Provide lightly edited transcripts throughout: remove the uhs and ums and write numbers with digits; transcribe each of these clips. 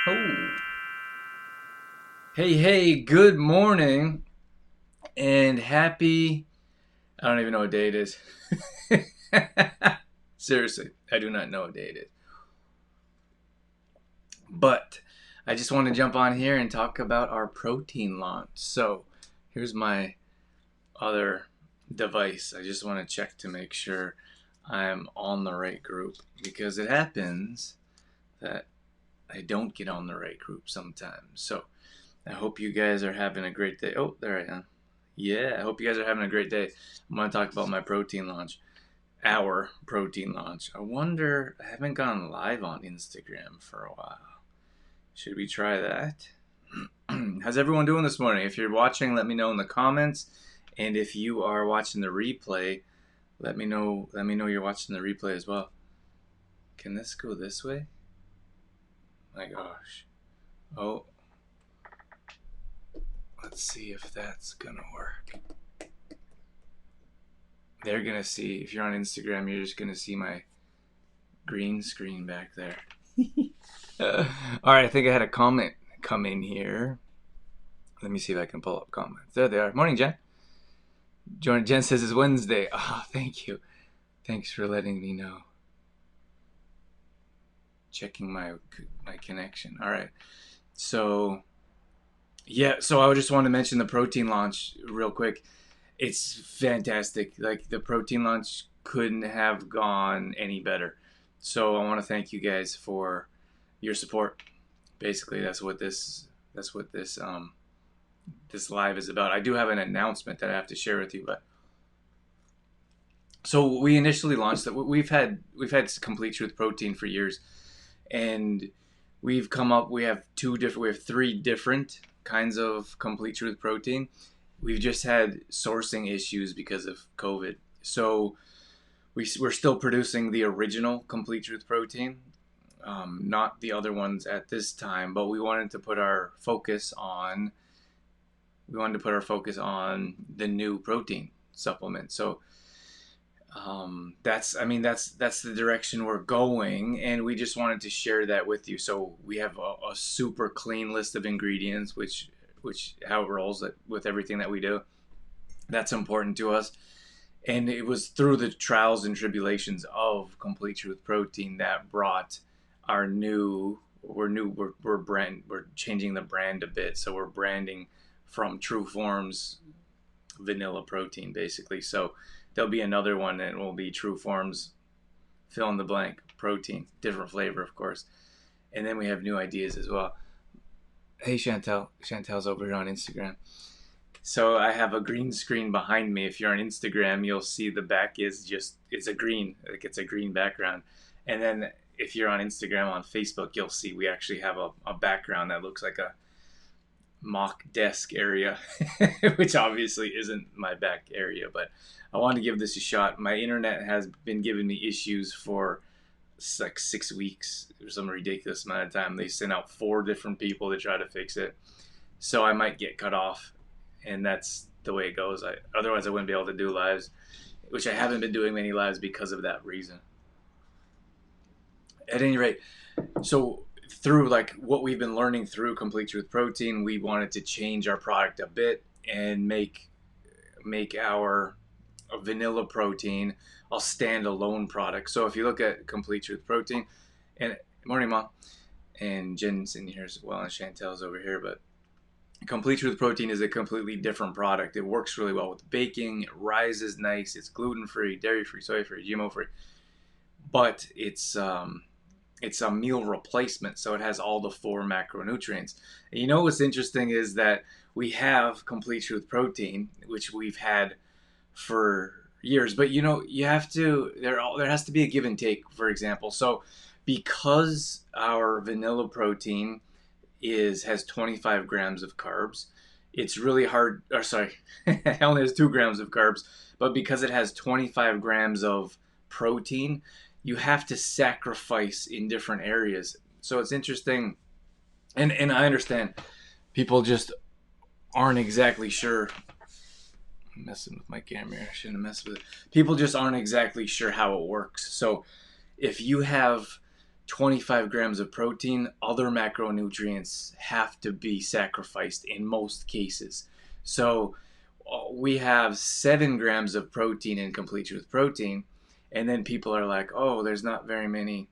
Oh, hey, good morning and happy. I don't even know what day it is. Seriously, I do not know what day it is. But I just want to jump on here and talk about our protein launch. So here's my other device. I just want to check to make sure I'm on the right group because it happens that I don't get on the right group sometimes. So I hope you guys are having a great day. Oh, there I am. Yeah, I hope you guys are having a great day. I'm going to talk about my protein launch, our protein launch. I wonder, I haven't gone live on Instagram for a while. Should we try that? How's everyone doing this morning? If you're watching, let me know in the comments. And if you are watching the replay, let me know you're watching the replay as well. Can this go this way? My gosh. Oh, let's see if that's gonna work. They're gonna see, if you're on Instagram, you're just gonna see my green screen back there. All right, I think I had a comment come in here. Let me see if I can pull up comments. There they are. Morning, Jen. Jen says it's Wednesday. Oh, thank you. Thanks for letting me know. Checking my connection. All right. So yeah, so I just want to mention the protein launch real quick. It's fantastic. Like the protein launch couldn't have gone any better. So I want to thank you guys for your support. Basically, this live is about. I do have an announcement that I have to share with you, but so we initially launched that. We've had Complete Truth Protein for years, and we have three different kinds of Complete Truth Protein. We've just had sourcing issues because of COVID. So we're still producing the original Complete Truth Protein, not the other ones at this time, but we wanted to put our focus on the new protein supplement. So that's the direction we're going, and we just wanted to share that with you. So we have a super clean list of ingredients, which how it rolls with everything that we do. That's important to us, and it was through the trials and tribulations of Complete Truth Protein that brought our we're changing the brand a bit. So we're branding from True Forms vanilla protein, basically. So there'll be another one that will be True Forms fill in the blank protein, different flavor, of course. And then we have new ideas as well. Hey, Chantel's over here on Instagram. So I have a green screen behind me. If you're on Instagram, you'll see the back it's a green, like it's a green background. And then if you're on Instagram, on Facebook, you'll see we actually have a background that looks like a mock desk area, which obviously isn't my back area, but I wanted to give this a shot. My internet has been giving me issues for like 6 weeks or some ridiculous amount of time. They sent out 4 different people to try to fix it. So I might get cut off, and that's the way it goes. Otherwise I wouldn't be able to do lives, which I haven't been doing many lives because of that reason. At any rate, so through like what we've been learning through Complete Truth Protein, we wanted to change our product a bit and make our vanilla protein a standalone product. So if you look at Complete Truth Protein, and morning, Mom, and Jen's in here as well, and Chantel's over here, but Complete Truth Protein is a completely different product. It works really well with baking. It rises nice. It's gluten free, dairy free, soy free, GMO free, but it's a meal replacement, so it has all the 4 macronutrients. And you know what's interesting is that we have Complete Truth Protein, which we've had for years, but you have to there has to be a give and take. For example, so because our vanilla protein has 25 grams of carbs, it's really hard. Or sorry, it only has 2 grams of carbs, but because it has 25 grams of protein, you have to sacrifice in different areas. So it's interesting, and I understand people just aren't exactly sure. I'm messing with my camera. I shouldn't have messed with it. People just aren't exactly sure how it works. So if you have 25 grams of protein, other macronutrients have to be sacrificed in most cases. So we have 7 grams of protein in Complete Truth Protein, and then people are like, oh, there's not very many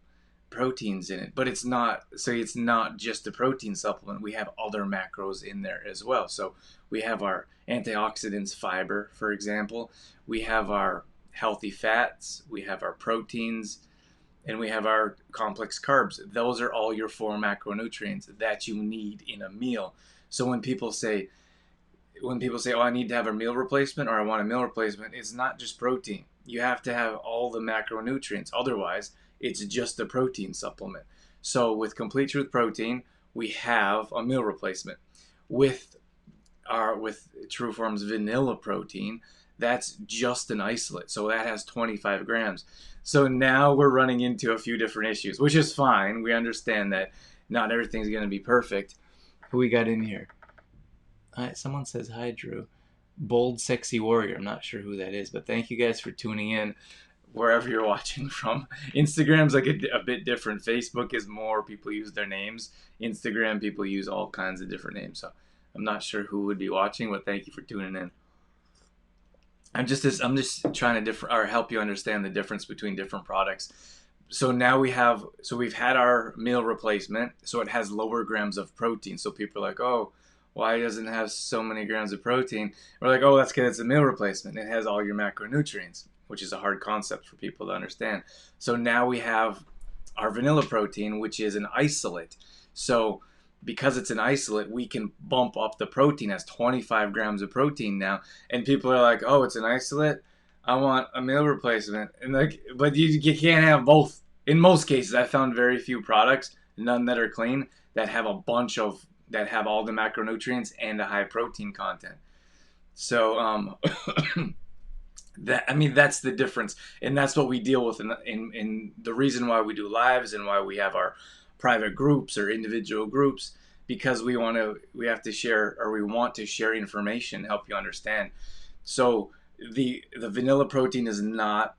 proteins in it. But it's not, so it's not just a protein supplement. We have other macros in there as well. So we have our antioxidants, fiber, for example. We have our healthy fats. We have our proteins, and we have our complex carbs. Those are all your 4 macronutrients that you need in a meal. So when people say, oh, I need to have a meal replacement, or I want a meal replacement, it's not just protein. You have to have all the macronutrients. Otherwise, it's just a protein supplement. So with Complete Truth Protein, we have a meal replacement. With Trueform's vanilla protein, that's just an isolate. So that has 25 grams. So now we're running into a few different issues, which is fine. We understand that not everything's going to be perfect. Who we got in here? Someone says, hi, Drew. Bold Sexy Warrior. I'm not sure who that is, but thank you guys for tuning in wherever you're watching from. Instagram's like a bit different. Facebook is more people use their names. Instagram, people use all kinds of different names. So I'm not sure who would be watching, but thank you for tuning in. I'm just trying to help you understand the difference between different products. So now we've had our meal replacement, so it has lower grams of protein. So people are like, oh, why doesn't it have so many grams of protein? We're like, oh, that's because it's a meal replacement. It has all your macronutrients, which is a hard concept for people to understand. So now we have our vanilla protein, which is an isolate. So because it's an isolate, we can bump up the protein as 25 grams of protein now. And people are like, oh, it's an isolate? I want a meal replacement. And but you can't have both. In most cases, I found very few products, none that are clean, that have that have all the macronutrients and a high protein content. So that's the difference, and that's what we deal with in the reason why we do lives and why we have our private groups or individual groups, because we want to share information, help you understand. So the vanilla protein is not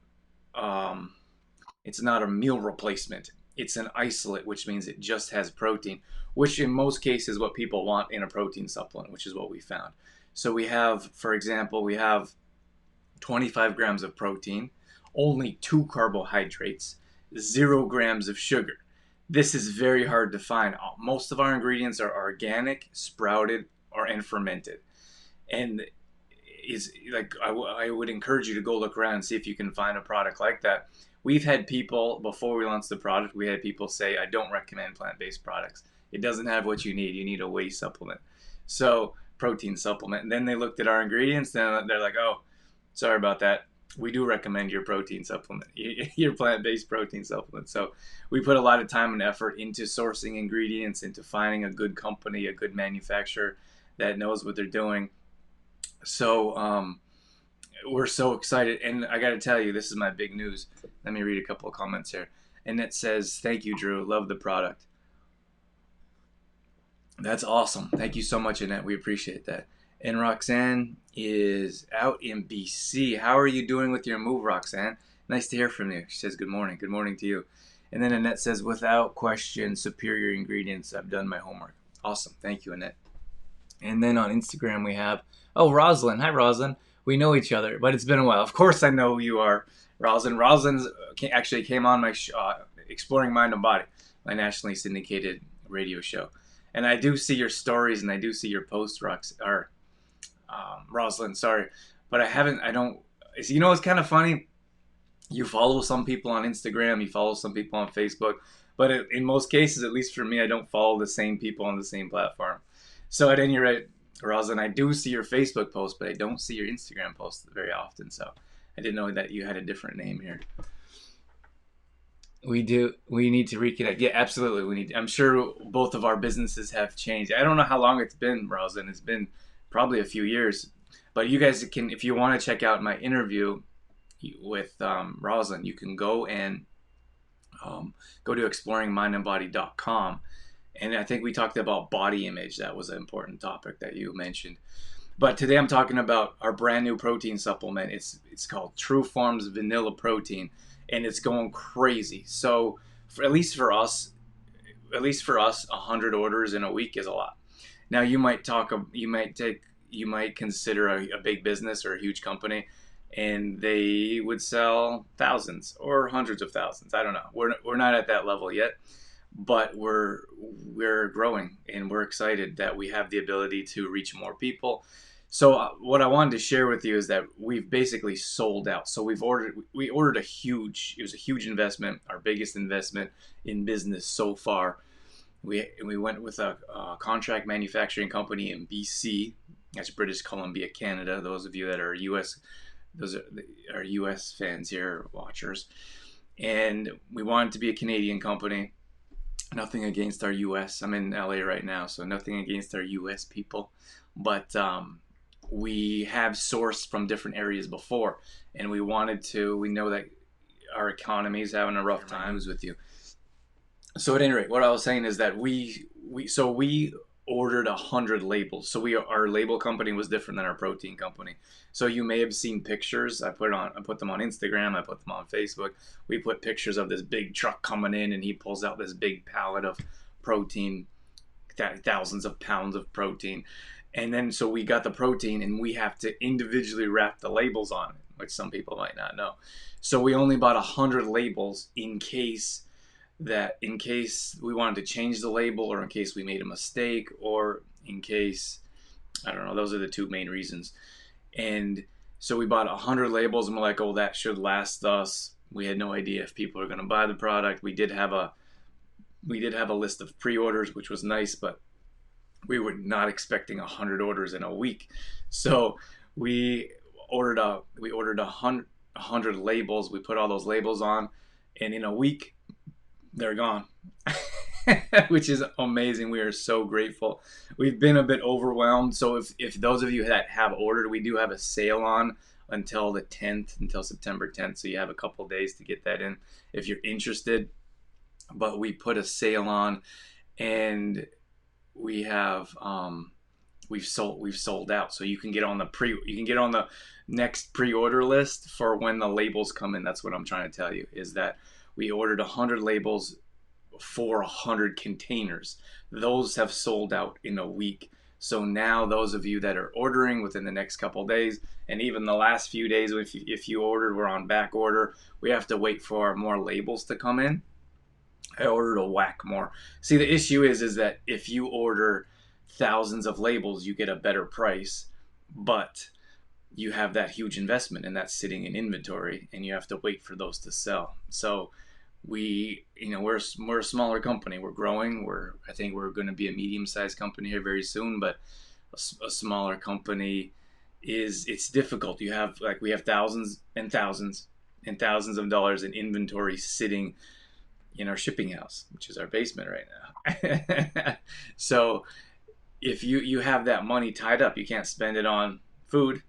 it's not a meal replacement. It's an isolate, which means it just has protein, which in most cases is what people want in a protein supplement, which is what we found. So we have, for example, 25 grams of protein, only 2 carbohydrates, 0 grams of sugar. This is very hard to find. Most of our ingredients are organic, sprouted, and fermented. And I would encourage you to go look around and see if you can find a product like that. We've had people, before we launched the product, we had people say, I don't recommend plant-based products. It doesn't have what you need. You need a whey supplement. So, protein supplement. And then they looked at our ingredients, and they're like, oh, sorry about that. We do recommend your protein supplement, your plant-based protein supplement. So we put a lot of time and effort into sourcing ingredients, into finding a good company, a good manufacturer that knows what they're doing. So we're so excited. And I got to tell you, this is my big news. Let me read a couple of comments here. And it says, thank you, Drew. Love the product. That's awesome. Thank you so much, Annette. We appreciate that. And Roxanne is out in BC. How are you doing with your move, Roxanne? Nice to hear from you. She says, good morning. Good morning to you. And then Annette says, without question, superior ingredients. I've done my homework. Awesome. Thank you, Annette. And then on Instagram we have, Rosalind. Hi, Rosalind. We know each other, but it's been a while. Of course I know who you are, Rosalind. Rosalind actually came on my Exploring Mind and Body, my nationally syndicated radio show. And I do see your stories and I do see your posts, Rosalind, sorry. But you know, it's kind of funny. You follow some people on Instagram, you follow some people on Facebook, but in most cases, at least for me, I don't follow the same people on the same platform. So at any rate, Rosalind, I do see your Facebook post, but I don't see your Instagram posts very often. So I didn't know that you had a different name here. We need to reconnect. Yeah, absolutely. I'm sure both of our businesses have changed. I don't know how long it's been, Rosalind. It's been probably a few years. But you guys can, if you want to check out my interview with Rosalind, you can go and go to exploringmindandbody.com. And I think we talked about body image. That was an important topic that you mentioned. But today I'm talking about our brand new protein supplement. It's called Trueform's Vanilla Protein, and it's going crazy. So at least for us, 100 orders in a week is a lot. Now you might consider a big business or a huge company, and they would sell thousands or hundreds of thousands. I don't know. We're not at that level yet, but we're growing, and we're excited that we have the ability to reach more people. So what I wanted to share with you is that we've basically sold out. So we ordered it was a huge investment, our biggest investment in business so far. We went with a contract manufacturing company in BC. That's British Columbia, Canada. Those of you that are US fans here, watchers. And we wanted to be a Canadian company. Nothing against our US. I'm in LA right now, so nothing against our US people. But we have sourced from different areas before, and we know that our economy is having a rough time with you. So at any rate, what I was saying is that we ordered 100 labels. So our label company was different than our protein company. So you may have seen pictures. I put them on Instagram. I put them on Facebook. We put pictures of this big truck coming in, and he pulls out this big pallet of protein, thousands of pounds of protein. And then so we got the protein, and we have to individually wrap the labels on it, which some people might not know. So we only bought 100 labels in case we wanted to change the label, or in case we made a mistake, or in case, I don't know, those are the two main reasons. And so we bought 100 labels, and we're like, oh, that should last us. We had no idea if people are going to buy the product. We did have a list of pre-orders, which was nice, but we were not expecting 100 orders in a week. So we ordered 100 labels. We put all those labels on, and in a week, they're gone. Which is amazing. We are so grateful. We've been a bit overwhelmed. So if those of you that have ordered, we do have a sale on until the 10th, until September 10th. So you have a couple days to get that in if you're interested. But we put a sale on, and we have we've sold out. So you can get on the next pre-order list for when the labels come in. That's what I'm trying to tell you, is that we ordered 100 labels for 100 containers. Those have sold out in a week. So now those of you that are ordering within the next couple days, and even the last few days, if you ordered, we're on back order. We have to wait for more labels to come in. I ordered a whack more. See, the issue is that if you order thousands of labels, you get a better price, but you have that huge investment, and that's sitting in inventory, and you have to wait for those to sell. So we're a smaller company. We're growing. I think we're going to be a medium-sized company here very soon, but a smaller company it's difficult. We have thousands and thousands and thousands of dollars in inventory sitting in our shipping house, which is our basement right now. So if you have that money tied up, you can't spend it on food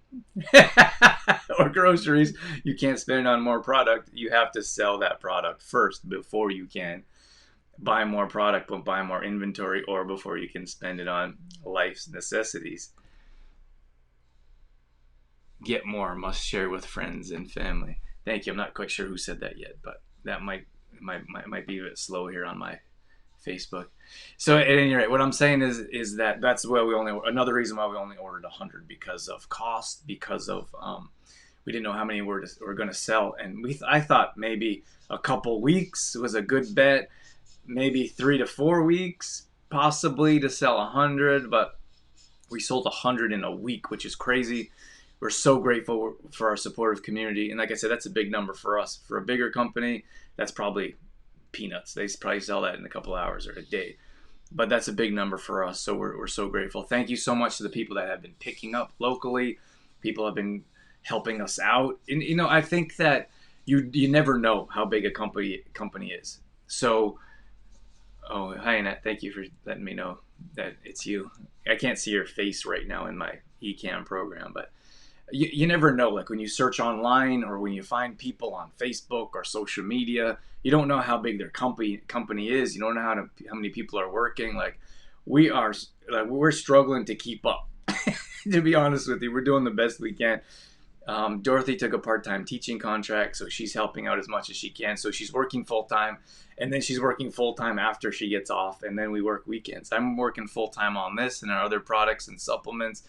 or groceries. You can't spend it on more product. You have to sell that product first before you can buy more product, but buy more inventory, or before you can spend it on life's necessities. Get more, must share with friends and family. Thank you. I'm not quite sure who said that yet, but that might be a bit slow here on my Facebook. So at any rate, what I'm saying is that's why another reason why we only ordered 100, because of cost, because of we didn't know how many we're going to sell, and I thought maybe a couple weeks was a good bet, maybe 3 to 4 weeks possibly to sell 100, but we sold 100 in a week, which is crazy. We're so grateful for our supportive community, and like I said, that's a big number for us. For a bigger company, that's probably peanuts. They probably sell that in a couple hours or a day, but that's a big number for us. So we're so grateful. Thank you so much to the people that have been picking up locally. People have been helping us out, and I think that you never know how big a company is. So, oh, hi Annette, thank you for letting me know that it's you. I can't see your face right now in my eCam program, but you never know. Like when you search online, or when you find people on Facebook or social media, you don't know how big their company is. You don't know how many people are working. Like we're struggling to keep up. To be honest with you, we're doing the best we can. Dorothy took a part-time teaching contract, so she's helping out as much as she can. So she's working full-time, and then she's working full-time after she gets off, and then we work weekends. I'm working full-time on this and our other products and supplements.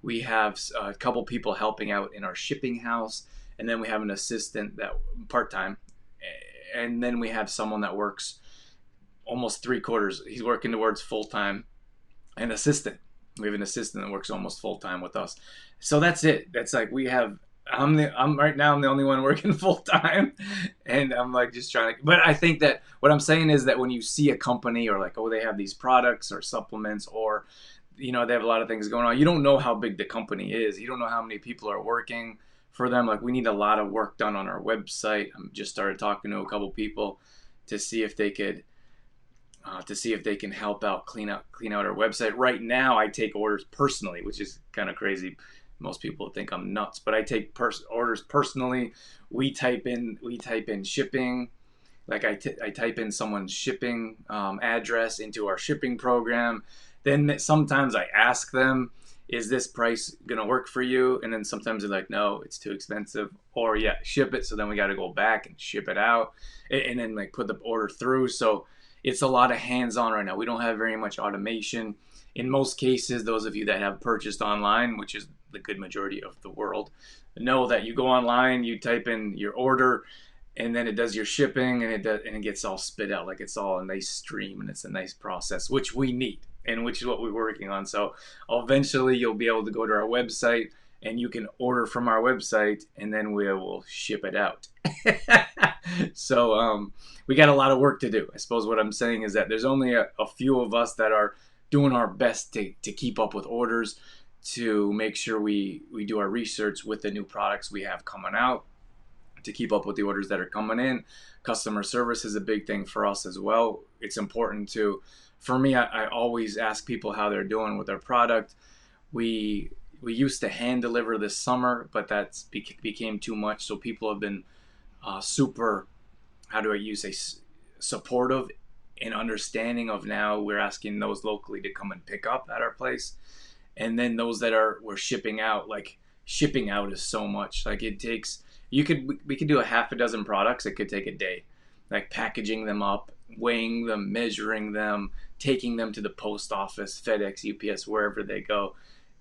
We have a couple people helping out in our shipping house, and then we have an assistant that part-time, and then we have someone that works almost 3/4. He's working towards full-time, an assistant. We have an assistant that works almost full-time with us. So that's it. That's like we have. I'm right now. I'm the only one working full time, and I'm like just trying to. But I think that what I'm saying is that when you see a company or like, oh, they have these products or supplements, or they have a lot of things going on, you don't know how big the company is. You don't know how many people are working for them. Like we need a lot of work done on our website. I just started talking to a couple people to see if they could can help out clean out our website. Right now, I take orders personally, which is kind of crazy. Most people think I'm nuts, but I take orders personally. We type in shipping, like I type in someone's shipping address into our shipping program. Then sometimes I ask them, is this price gonna work for you? And then sometimes they're like, no, it's too expensive, or yeah, ship it. So then we got to go back and ship it out, and then like put the order through. So it's a lot of hands-on right now. We don't have very much automation. In most cases, those of you that have purchased online, which is the good majority of the world, know that you go online, you type in your order, and then it does your shipping, and it gets all spit out like it's all a nice stream, and it's a nice process, which we need, and which is what we're working on. So eventually, you'll be able to go to our website, and you can order from our website, and then we will ship it out. So we got a lot of work to do. I suppose what I'm saying is that there's only a few of us that are doing our best to keep up with orders, to make sure we do our research with the new products we have coming out, to keep up with the orders that are coming in. Customer service is a big thing for us as well. It's important for me, I always ask people how they're doing with their product. We used to hand deliver this summer, but that became too much. So people have been super, how do I use a supportive and understanding of. Now we're asking those locally to come and pick up at our place, and then those that we're shipping out. Like shipping out is so much. Like it takes, we could do a half a dozen products. It could take a day, like packaging them up, weighing them, measuring them, taking them to the post office, FedEx, UPS, wherever they go,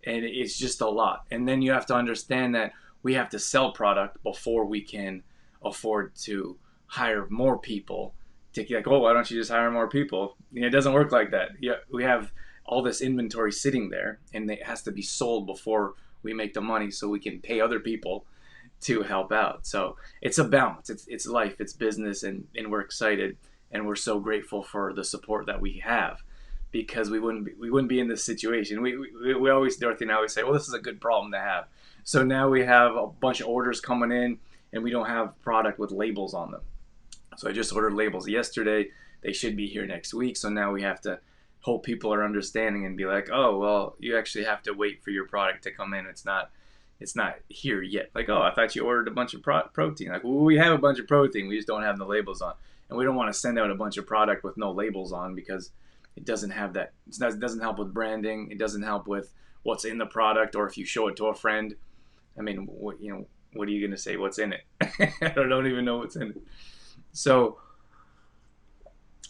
and it's just a lot. And then you have to understand that we have to sell product before we can afford to hire more people. To like, oh, why don't you just hire more people? It doesn't work like that. Yeah, we have all this inventory sitting there, and it has to be sold before we make the money, so we can pay other people to help out. So it's a balance. It's life. It's business, and we're excited, and we're so grateful for the support that we have, because we wouldn't be in this situation. We always, Dorothy and I always say, well, this is a good problem to have. So now we have a bunch of orders coming in, and we don't have product with labels on them. So I just ordered labels yesterday. They should be here next week. So now we have to hope people are understanding and be like, oh, well, you actually have to wait for your product to come in. It's not here yet. Like, oh, I thought you ordered a bunch of protein. Like, well, we have a bunch of protein. We just don't have the labels on. And we don't want to send out a bunch of product with no labels on, because it doesn't have that. It doesn't help with branding. It doesn't help with what's in the product, or if you show it to a friend. I mean, what are you going to say what's in it? I don't even know what's in it. So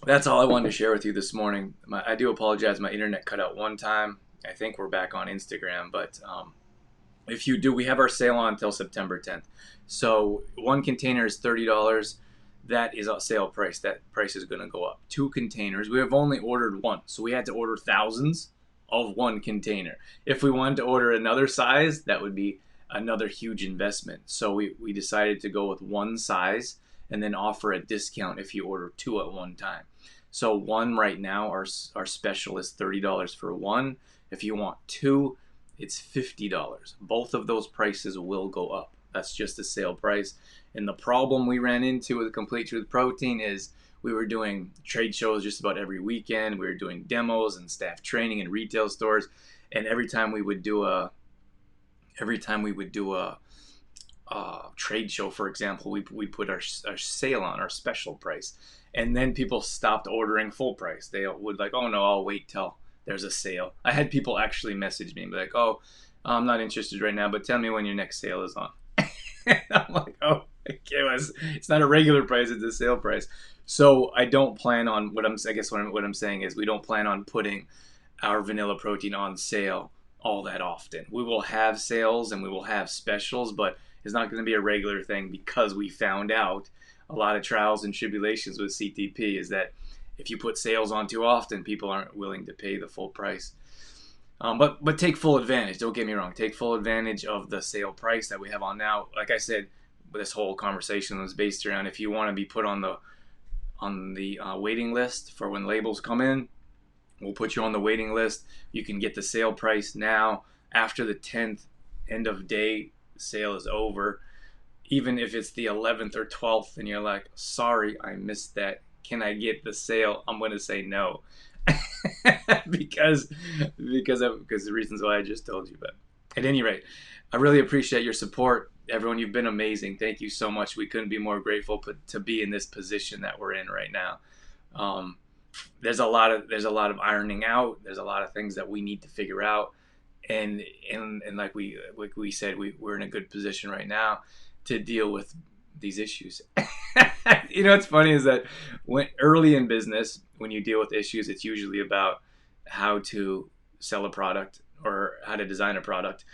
that's all I wanted to share with you this morning. I do apologize. My internet cut out one time. I think we're back on Instagram. But if you do, we have our sale on until September 10th. So one container is $30. That is a sale price. That price is going to go up. 2 containers. We have only ordered 1. So we had to order thousands of 1 container. If we wanted to order another size, that would be another huge investment. So we decided to go with 1 size, and then offer a discount if you order 2 at one time. So 1 right now, our special is $30 for 1. If you want 2, it's $50. Both of those prices will go up. That's just the sale price. And the problem we ran into with Complete Truth Protein is we were doing trade shows just about every weekend. We were doing demos and staff training in retail stores. And every time we would do a trade show, for example, we put our sale on, our special price, and then people stopped ordering full price. They would like, oh no, I'll wait till there's a sale. I had people actually message me and be like, oh, I'm not interested right now, but tell me when your next sale is on. And I'm like, oh, it's not a regular price, it's a sale price. So I don't plan on what I'm saying is we don't plan on putting our vanilla protein on sale all that often. We will have sales and we will have specials, but it's not going to be a regular thing because we found out a lot of trials and tribulations with CTP is that if you put sales on too often, people aren't willing to pay the full price. But take full advantage. Don't get me wrong. Take full advantage of the sale price that we have on now. Like I said, this whole conversation was based around if you want to be put on the waiting list for when labels come in. We'll put you on the waiting list. You can get the sale price now. After the 10th end of day sale is over, even if it's the 11th or 12th and you're like, sorry, I missed that, can I get the sale? I'm going to say no. because the reasons why I just told you. But at any rate, I really appreciate your support. Everyone, you've been amazing. Thank you so much. We couldn't be more grateful to be in this position that we're in right now. There's a lot of ironing out. There's a lot of things that we need to figure out. And like we said, we're in a good position right now to deal with these issues. What's funny is that when early in business, when you deal with issues, it's usually about how to sell a product or how to design a product.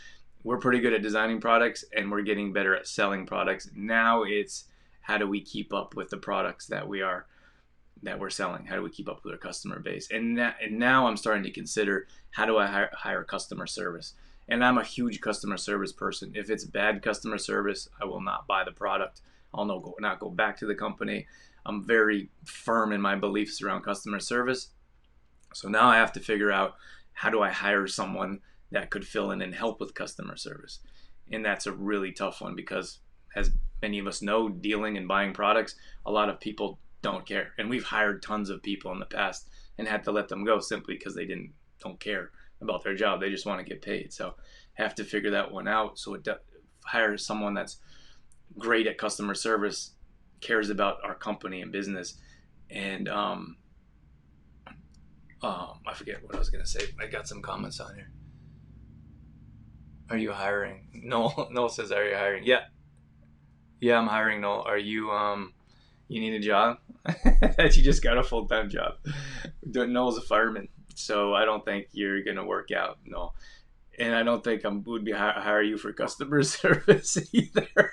We're pretty good at designing products and we're getting better at selling products. Now it's how do we keep up with the products that we're selling? How do we keep up with our customer base? And now I'm starting to consider how do I hire customer service? And I'm a huge customer service person. If it's bad customer service, I will not buy the product. I'll not go back to the company. I'm very firm in my beliefs around customer service. So now I have to figure out how do I hire someone that could fill in and help with customer service. And that's a really tough one because, as many of us know, dealing and buying products, a lot of people don't care. And we've hired tons of people in the past and had to let them go simply because they don't care about their job. They just want to get paid. So have to figure that one out. So hire someone that's great at customer service, cares about our company and business. And I forget what I was going to say. I got some comments on here. Are you hiring? Noel says, are you hiring? Yeah, I'm hiring. Noel, are you you need a job? That you just got a full-time job. Noel's a fireman, so I don't think you're gonna work out. No, and I don't think I would be hire you for customer service either.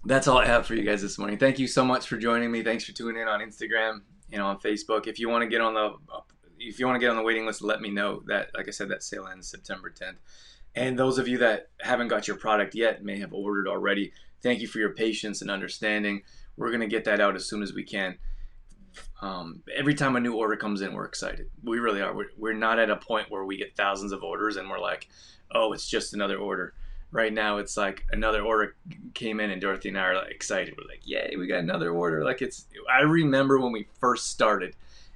That's all I have for you guys this morning. Thank you so much for joining me. Thanks for tuning in on Instagram, on Facebook. If you want to get on the waiting list, let me know. That, like I said, that sale ends September 10th. And those of you that haven't got your product yet may have ordered already. Thank you for your patience and understanding. We're going to get that out as soon as we can. Every time a new order comes in, we're excited. We really are. We're not at a point where we get thousands of orders and we're like, oh, it's just another order. Right now, it's like another order came in and Dorothy and I are like excited. We're like, yay, we got another order. I remember when we first started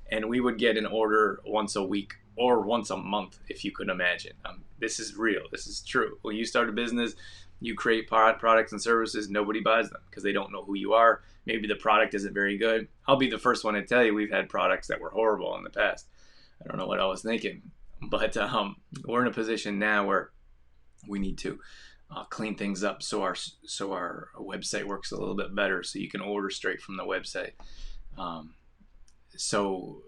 and we would get an order once a week or once a month, if you could imagine. This is real. This is true. When you start a business, you create products and services, nobody buys them because they don't know who you are. Maybe the product isn't very good. I'll be the first one to tell you we've had products that were horrible in the past. I don't know what I was thinking. But we're in a position now where we need to clean things up so our website works a little bit better so you can order straight from the website. So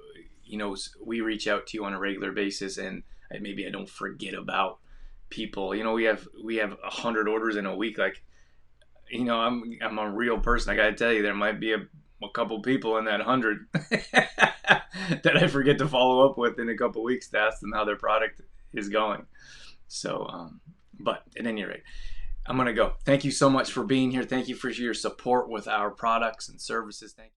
we reach out to you on a regular basis, and maybe I don't forget about people. We have 100 orders in a week. I'm a real person. I gotta tell you, there might be a couple people in that 100 that I forget to follow up with in a couple weeks to ask them how their product is going. So, but at any rate, I'm gonna go. Thank you so much for being here. Thank you for your support with our products and services. Thank you.